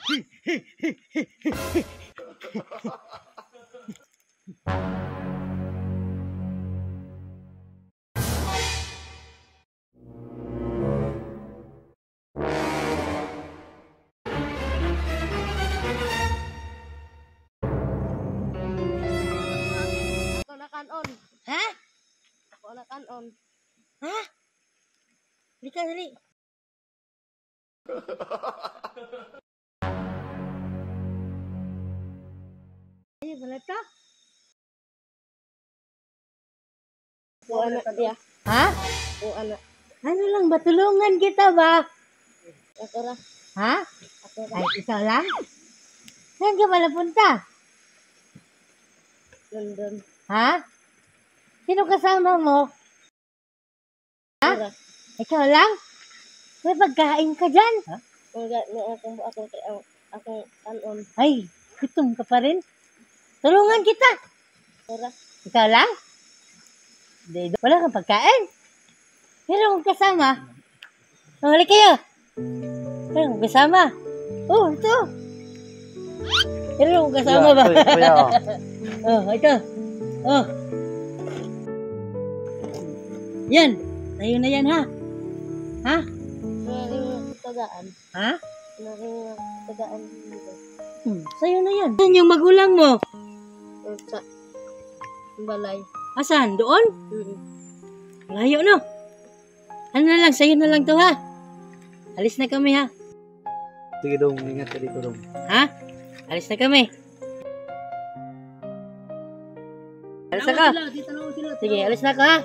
Ako na kanon. Ha? Ako na kanon. Ha? Dali ka, dali. Ay, balat ka? Ako anak dia. Ha? Ako anak. Ano lang ba? Tulungan kita ba? Ako ra. Ha? Ako ra. Ay, ikaw lang? Saan ka pala punta? London. Ha? Sino kasama mo? Ako ra. Ikaw lang? May pagkain ka dyan? Ha? Akong kanon. Ay, gutom ka pa rin? Tulungan kita. Ako ra. Ikaw lang? Hindi, wala kang pagkain. Pero kung kasama, huli kayo. Pero kung kasama, oh, ito. Pero kung kasama ba? Kuya. Oh, ito. Oh. Yan. Tayo na yan, ha? Ha? Naring tagaan. Ha? Naring tagaan dito. Sa'yo na yan. Saan yung magulang mo? Sa balay. Asan? Doon? Layo, no? Ano na lang, sa'yo na lang to, ha? Alis na kami, ha? Sige dong, ingat ka dito dong. Ha? Alis na kami. Alis na ka. Sige, alis na ka, ha?